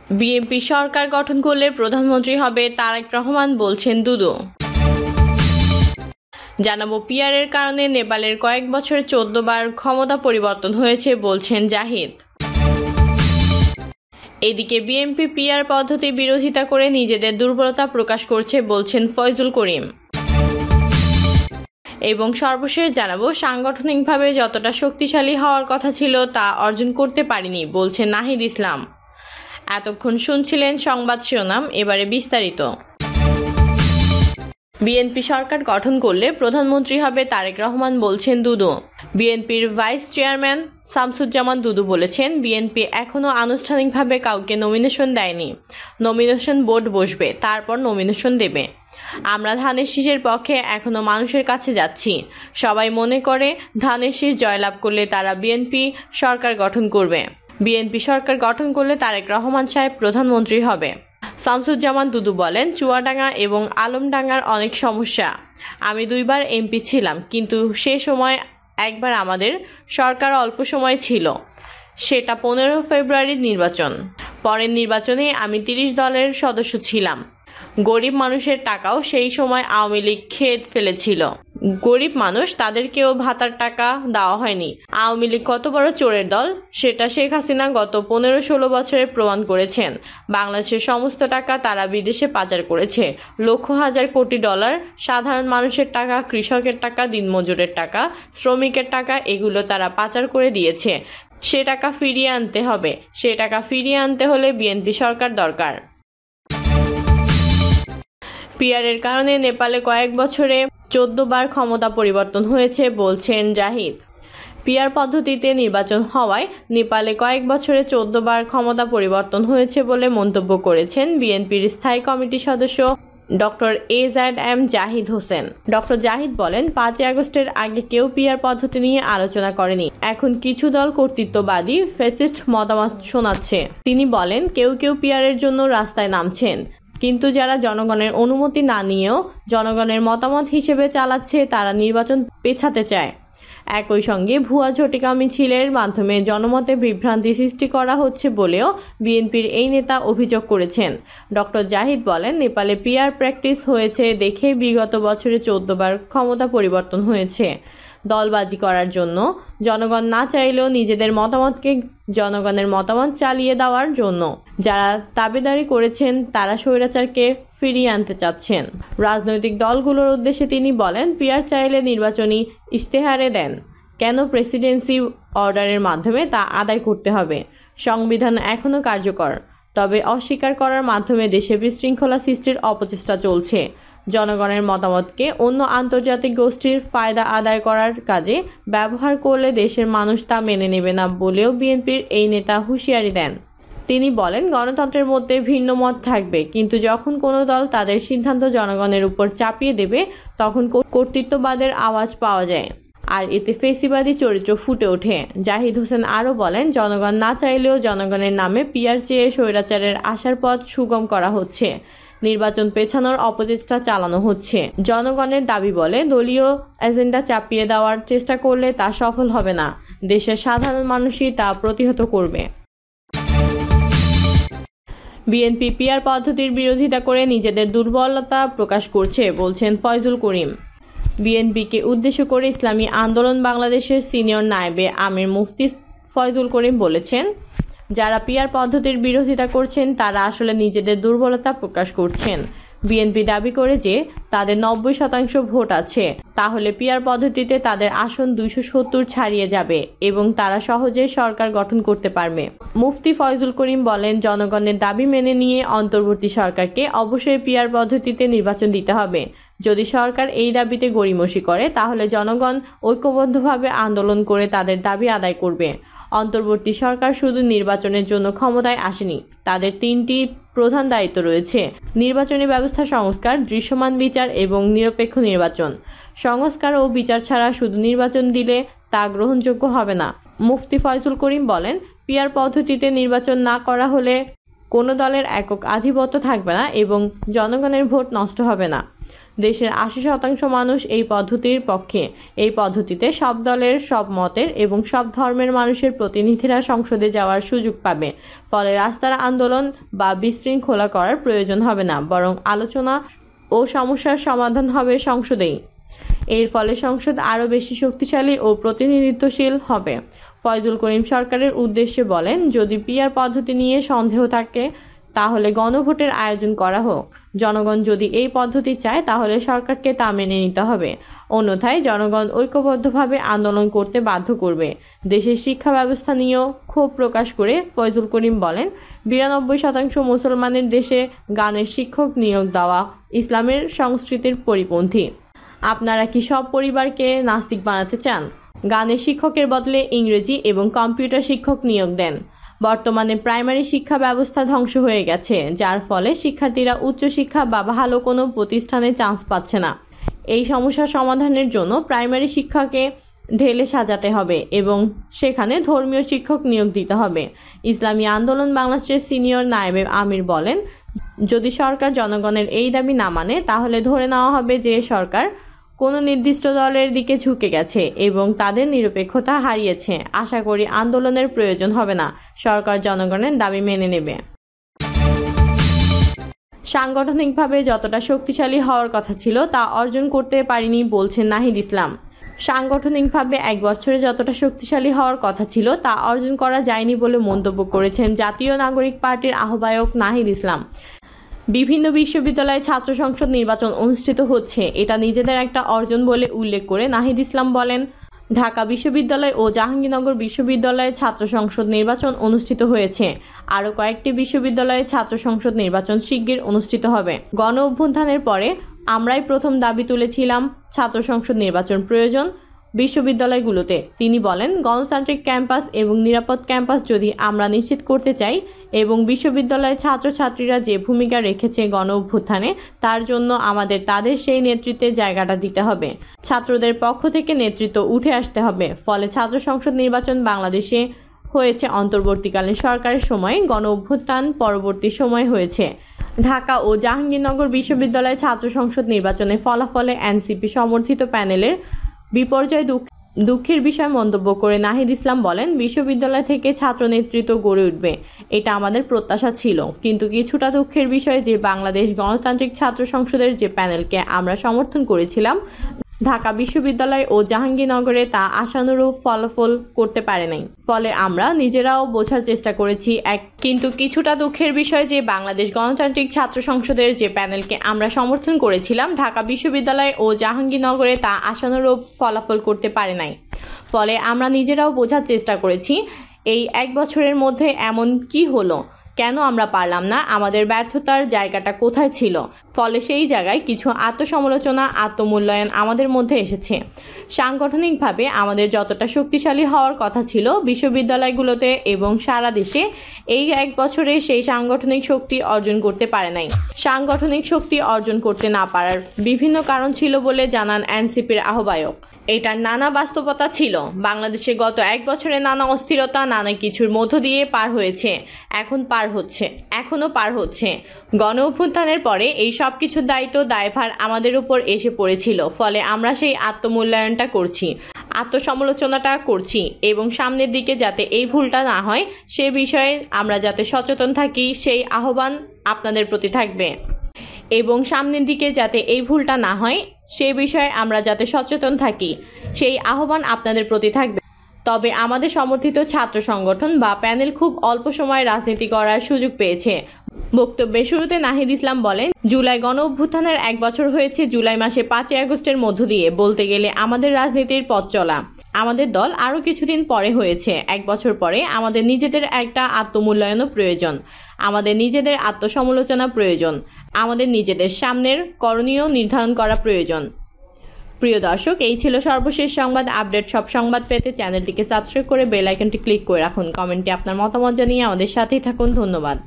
BNP সরকার গঠন করলে প্রধানমন্ত্রী হবে তারেক রহমান, বলছেন দুদু। জানাবো পিআরের কারণে নেপালের কয়েক বছরে 14 বার ক্ষমতা পরিবর্তন হয়েছে, বলছেন জাহিদ। এদিকে বিএনপি পিআর পদ্ধতি বিরোধিতা করে নিজেদের দুর্বলতা প্রকাশ করছে, বলছেন ফয়জুল করিম। এবং সর্বশেষ জানাবো সাংগঠনিকভাবে যতটা শক্তিশালী হওয়ার কথা ছিল তা অর্জন করতে পারিনি, বলছেন নাহিদ ইসলাম। এতক্ষণ শুনছিলেন সংবাদ শিরোনাম, এবারে বিস্তারিত। বিএনপি সরকার গঠন করলে প্রধানমন্ত্রী হবে তারেক রহমান, বলছেন দুদু। বিএনপির ভাইস চেয়ারম্যান শামসুজ্জামান দুদু বলেছেন, বিএনপি এখনও আনুষ্ঠানিকভাবে কাউকে নমিনেশন দেয়নি। নমিনেশন বোর্ড বসবে, তারপর নমিনেশন দেবে। আমরা ধানের শীষের পক্ষে এখনও মানুষের কাছে যাচ্ছি। সবাই মনে করে ধানের শীষ জয়লাভ করলে তারা বিএনপি সরকার গঠন করবে। বিএনপি সরকার গঠন করলে তারেক রহমান সাহেব প্রধানমন্ত্রী হবে। শামসুজ্জামান দুদু বলেন, চুয়াডাঙ্গা এবং আলমডাঙ্গার অনেক সমস্যা। আমি 2 বার এমপি ছিলাম, কিন্তু সে সময় একবার আমাদের সরকার অল্প সময় ছিল, সেটা 15 ফেব্রুয়ারির নির্বাচন। পরের নির্বাচনে আমি 30 দলের সদস্য ছিলাম। গরিব মানুষের টাকাও সেই সময় আওয়ামী লীগ খেয়ে ফেলেছিল। গরিব মানুষ, তাদেরকেও ভাতার টাকা দেওয়া হয়নি। আওয়ামী লীগ কত বড় চোরের দল সেটা শেখ হাসিনা গত 15-16 বছরে প্রমাণ করেছেন। বাংলাদেশের সমস্ত টাকা তারা বিদেশে পাচার করেছে। লক্ষ হাজার কোটি ডলার সাধারণ মানুষের টাকা, কৃষকের টাকা, দিনমজুরের টাকা, শ্রমিকের টাকা, এগুলো তারা পাচার করে দিয়েছে। সে টাকা ফিরিয়ে আনতে হবে। সে টাকা ফিরিয়ে আনতে হলে বিএনপি সরকার দরকার। পিআরের কারণে নেপালে কয়েক বছরে 14 বার ক্ষমতা পরিবর্তন হয়েছে, বলছেন জাহিদ। পিআর পদ্ধতিতে নির্বাচন হওয়ায় নেপালে কয়েক বছরে 14 বার ক্ষমতা পরিবর্তন হয়েছে বলে মন্তব্য করেছেন বিএনপির স্থায়ী কমিটির সদস্য doctor AZM Zahid Hossain. Doctor Zahid বলেন, 5 আগস্টের আগে কেউ পিআর পদ্ধতি নিয়ে আলোচনা করেনি। এখন কিছু দল কর্তৃত্ববাদী ফ্যাসিস্ট মতামত শোনাচ্ছে। তিনি বলেন, কেউ কেউ পিআরের জন্য রাস্তায় নামছেন, কিন্তু যারা জনগণের অনুমতি না নিয়েও জনগণের মতামত হিসেবে চালাচ্ছে তারা নির্বাচন পেছাতে চায়। একই সঙ্গে ভুয়া ঝটিকা মিছিলের মাধ্যমে জনমতে বিভ্রান্তি সৃষ্টি করা হচ্ছে বলেও বিএনপির এই নেতা অভিযোগ করেছেন। ডক্টর জাহিদ বলেন, নেপালে পিআর প্র্যাকটিস হয়েছে দেখে বিগত বছরে 14 বার ক্ষমতা পরিবর্তন হয়েছে। দলবাজি করার জন্য, জনগণ না চাইলেও নিজেদের মতামতকে জনগণের মতামত চালিয়ে দেওয়ার জন্য যারা দাবিদারি করেছেন তারা স্বৈরাচারকে ফিরিয়ে আনতে চাচ্ছেন। রাজনৈতিক দলগুলোর উদ্দেশ্যে তিনি বলেন, পিআর চাইলে নির্বাচনী ইশতেহারে দেন, কেন প্রেসিডেন্সি অর্ডারের মাধ্যমে তা আদায় করতে হবে? সংবিধান এখনও কার্যকর, তবে অস্বীকার করার মাধ্যমে দেশে বিশৃঙ্খলা সৃষ্টির অপচেষ্টা চলছে। জনগণের মতামতকে অন্য আন্তর্জাতিক গোষ্ঠীর ফায়দা আদায় করার কাজে ব্যবহার করলে দেশের মানুষ তা মেনে নেবে না বলেও বিএনপির এই নেতা হুঁশিয়ারি দেন। তিনি বলেন, গণতন্ত্রের মধ্যে ভিন্ন মত থাকবে, কিন্তু যখন কোনো দল তাদের সিদ্ধান্ত জনগণের উপর চাপিয়ে দেবে তখন কর্তৃত্ববাদের আওয়াজ পাওয়া যায়, আর এতে ফেসিবাদী চরিত্র ফুটে ওঠে। জাহিদ হোসেন আরও বলেন, জনগণ না চাইলেও জনগণের নামে পিআর চেয়ে স্বৈরাচারের আসার পথ সুগম করা হচ্ছে। নির্বাচন পেছানোর অপচেষ্টা চালানো হচ্ছে। জনগণের দাবি বলে দলীয় এজেন্ডা চাপিয়ে দেওয়ার চেষ্টা করলে তা সফল হবে না। দেশের সাধারণ মানুষই তা প্রতিহত করবে। বিএনপি পিআর পদ্ধতির বিরোধিতা করে নিজেদের দুর্বলতা প্রকাশ করছে, বলছেন ফয়জুল করিম। বিএনপিকে উদ্দেশ্য করে ইসলামী আন্দোলন বাংলাদেশের সিনিয়র নায়েবে আমির মুফতি ফয়জুল করিম বলেছেন, যারা পিআর পদ্ধতির বিরোধিতা করছেন তারা আসলে নিজেদের দুর্বলতা প্রকাশ করছেন। বিএনপি দাবি করে যে তাদের 90% ভোট আছে, তাহলে পিআর পদ্ধতিতে তাদের আসন 270 ছাড়িয়ে যাবে এবং তারা সহজে সরকার গঠন করতে পারবে। মুফতি ফয়জুল করিম বলেন, জনগণের দাবি মেনে নিয়ে অন্তর্বর্তী সরকারকে অবশ্যই পিআর পদ্ধতিতে নির্বাচন দিতে হবে। যদি সরকার এই দাবিতে গড়িমসি করে তাহলে জনগণ ঐক্যবদ্ধভাবে আন্দোলন করে তাদের দাবি আদায় করবে। অন্তর্বর্তী সরকার শুধু নির্বাচনের জন্য ক্ষমতায় আসেনি, তাদের 3টি প্রধান দায়িত্ব রয়েছে: নির্বাচনী ব্যবস্থা সংস্কার, দৃশ্যমান বিচার এবং নিরপেক্ষ নির্বাচন। সংস্কার ও বিচার ছাড়া শুধু নির্বাচন দিলে তা গ্রহণযোগ্য হবে না। মুফতি ফয়জুল করিম বলেন, পিআর পদ্ধতিতে নির্বাচন না করা হলে কোনো দলের একক আধিপত্য থাকবে না এবং জনগণের ভোট নষ্ট হবে না। দেশের ৮০% মানুষ এই পদ্ধতির পক্ষে। এই পদ্ধতিতে সব দলের, সব মতের এবং সব ধর্মের মানুষের প্রতিনিধিরা সংসদে যাওয়ার সুযোগ পাবে। ফলে রাস্তার আন্দোলন বা বিশৃঙ্খলা করার প্রয়োজন হবে না, বরং আলোচনা ও সমস্যার সমাধান হবে সংসদেই। এর ফলে সংসদ আরও বেশি শক্তিশালী ও প্রতিনিধিত্বশীল হবে। ফয়জুল করিম সরকারের উদ্দেশ্যে বলেন, যদি পিআর পদ্ধতি নিয়ে সন্দেহ থাকে তাহলে গণভোটের আয়োজন করা হোক। জনগণ যদি এই পদ্ধতি চায় তাহলে সরকারকে তা মেনে নিতে হবে, অন্যথায় জনগণ ঐক্যবদ্ধভাবে আন্দোলন করতে বাধ্য করবে। দেশের শিক্ষা ব্যবস্থা নিয়েও ক্ষোভ প্রকাশ করে ফয়জুল করিম বলেন, ৯২% মুসলমানের দেশে গানের শিক্ষক নিয়োগ দেওয়া ইসলামের সংস্কৃতির পরিপন্থী। আপনারা কি সব পরিবারকে নাস্তিক বানাতে চান? গানের শিক্ষকের বদলে ইংরেজি এবং কম্পিউটার শিক্ষক নিয়োগ দেন। বর্তমানে প্রাইমারি শিক্ষা ব্যবস্থা ধ্বংস হয়ে গেছে, যার ফলে শিক্ষার্থীরা উচ্চশিক্ষা বা ভালো কোনো প্রতিষ্ঠানে চান্স পাচ্ছে না। এই সমস্যা সমাধানের জন্য প্রাইমারি শিক্ষাকে ঢেলে সাজাতে হবে এবং সেখানে ধর্মীয় শিক্ষক নিয়োগ দিতে হবে। ইসলামী আন্দোলন বাংলাদেশের সিনিয়র নায়েবে আমির বলেন, যদি সরকার জনগণের এই দাবি না মানে তাহলে ধরে নেওয়া হবে যে সরকার কোনো নির্দিষ্ট দলের দিকে ঝুঁকে গেছে এবং তাদের নিরপেক্ষতা হারিয়েছে। আশা করি আন্দোলনের প্রয়োজন হবে না, সরকার জনগণের দাবি মেনে নেবে। সাংগঠনিকভাবে যতটা শক্তিশালী হওয়ার কথা ছিল তা অর্জন করতে পারিনি বলছেন নাহিদ ইসলাম। সাংগঠনিকভাবে 1 বছরে যতটা শক্তিশালী হওয়ার কথা ছিল তা অর্জন করা যায়নি বলে মন্তব্য করেছেন জাতীয় নাগরিক পার্টির আহ্বায়ক নাহিদ ইসলাম। বিভিন্ন বিশ্ববিদ্যালয়ে ছাত্র সংসদ নির্বাচন অনুষ্ঠিত হচ্ছে, এটা নিজেদের একটা অর্জন বলে উল্লেখ করে নাহিদ ইসলাম বলেন, ঢাকা বিশ্ববিদ্যালয় ও জাহাঙ্গীরনগর বিশ্ববিদ্যালয়ে ছাত্র সংসদ নির্বাচন অনুষ্ঠিত হয়েছে। আরও কয়েকটি বিশ্ববিদ্যালয়ে ছাত্র সংসদ নির্বাচন শিগগির অনুষ্ঠিত হবে। গণ অভ্যুত্থানের পরে আমরাই প্রথম দাবি তুলেছিলাম ছাত্র সংসদ নির্বাচন প্রয়োজন বিশ্ববিদ্যালয়গুলোতে। তিনি বলেন, গণতান্ত্রিক ক্যাম্পাস এবং নিরাপদ ক্যাম্পাস যদি আমরা নিশ্চিত করতে চাই এবং বিশ্ববিদ্যালয়ের ছাত্রছাত্রীরা যে ভূমিকা রেখেছে গণ অভ্যুত্থানে তার জন্য আমাদের তাদের সেই নেতৃত্বের জায়গাটা দিতে হবে। ছাত্রদের পক্ষ থেকে নেতৃত্ব উঠে আসতে হবে। ফলে ছাত্র সংসদ নির্বাচন বাংলাদেশে হয়েছে অন্তর্বর্তীকালীন সরকারের সময়, গণ অভ্যুত্থান পরবর্তী সময় হয়েছে। ঢাকা ও জাহাঙ্গীরনগর বিশ্ববিদ্যালয়ে ছাত্র সংসদ নির্বাচনের ফলাফলে এনসিপি সমর্থিত প্যানেলের বিপর্যয় দুঃখের বিষয় মন্তব্য করে নাহিদ ইসলাম বলেন, বিশ্ববিদ্যালয় থেকে ছাত্র নেতৃত্ব গড়ে উঠবে, এটা আমাদের প্রত্যাশা ছিল। কিন্তু কিছুটা দুঃখের বিষয় যে বাংলাদেশ গণতান্ত্রিক ছাত্র সংসদের যে প্যানেলকে আমরা সমর্থন করেছিলাম ঢাকা বিশ্ববিদ্যালয় ও জাহাঙ্গীরনগরে তা আশানুরূপ ফলাফল করতে পারে নাই। ফলে আমরা নিজেরাও বোঝার চেষ্টা করেছি। কিন্তু কিছুটা দুঃখের বিষয় যে বাংলাদেশ গণতান্ত্রিক ছাত্র সংসদের যে প্যানেলকে আমরা সমর্থন করেছিলাম ঢাকা বিশ্ববিদ্যালয় ও জাহাঙ্গীরনগরে তা আশানুরূপ ফলাফল করতে পারে নাই। ফলে আমরা নিজেরাও বোঝার চেষ্টা করেছি এই 1 বছরের মধ্যে এমন কি হলো, কেন আমরা পারলাম না, আমাদের ব্যর্থতার জায়গাটা কোথায় ছিল। ফলে সেই জায়গায় কিছু আত্মসমালোচনা, আত্মমূল্যায়ন আমাদের মধ্যে এসেছে। সাংগঠনিকভাবে আমাদের যতটা শক্তিশালী হওয়ার কথা ছিল বিশ্ববিদ্যালয়গুলোতে এবং সারা দেশে, এই 1 বছরে সেই সাংগঠনিক শক্তি অর্জন করতে পারে নাই। সাংগঠনিক শক্তি অর্জন করতে না পারার বিভিন্ন কারণ ছিল বলে জানান এনসিপির আহ্বায়ক। এটার নানা বাস্তবতা ছিল। বাংলাদেশে গত 1 বছরে নানা অস্থিরতা, নানা কিছুর মধ্য দিয়ে পার হয়েছে, এখনো পার হচ্ছে। গণ অভ্যুত্থানের পরে এই সব কিছুর দায়িত্ব, দায়ভার আমাদের উপর এসে পড়েছিল। ফলে আমরা সেই আত্মমূল্যায়নটা করছি, আত্মসমালোচনাটা করছি এবং সামনের দিকে যাতে এই ভুলটা না হয় সে বিষয়ে আমরা যাতে সচেতন থাকি সেই আহ্বান আপনাদের প্রতি থাকবে। এবং সামনের দিকে যাতে এই ভুলটা না হয় সে বিষয়ে আমরা যাতে সচেতন থাকি সেই আহ্বান আপনাদের প্রতি থাকবে। তবে আমাদের সমর্থিত ছাত্র সংগঠন বা প্যানেল খুব অল্প সময়ে রাজনীতি করার সুযোগ পেয়েছে। বক্তব্যের শুরুতে নাহিদ ইসলাম বলেন, জুলাই গণ অভ্যুত্থানের 1 বছর হয়েছে। জুলাই মাসে 5ই আগস্টের মধ্য দিয়ে বলতে গেলে আমাদের রাজনীতির পথ চলা। আমাদের দল আরও কিছুদিন পরে হয়েছে। 1 বছর পরে আমাদের নিজেদের একটা আত্মমূল্যায়নও প্রয়োজন, আমাদের নিজেদের আত্মসমালোচনা প্রয়োজন, আমাদের নিজেদের সামনের করণীয় নির্ধারণ করা প্রয়োজন। প্রিয় দর্শক, এই ছিল সর্বশেষ সংবাদ আপডেট। সব সংবাদ পেতে চ্যানেলটিকে সাবস্ক্রাইব করে বেল আইকনটি ক্লিক করে রাখুন। কমেন্টে আপনার মতামত জানিয়ে আমাদের সাথেই থাকুন। ধন্যবাদ।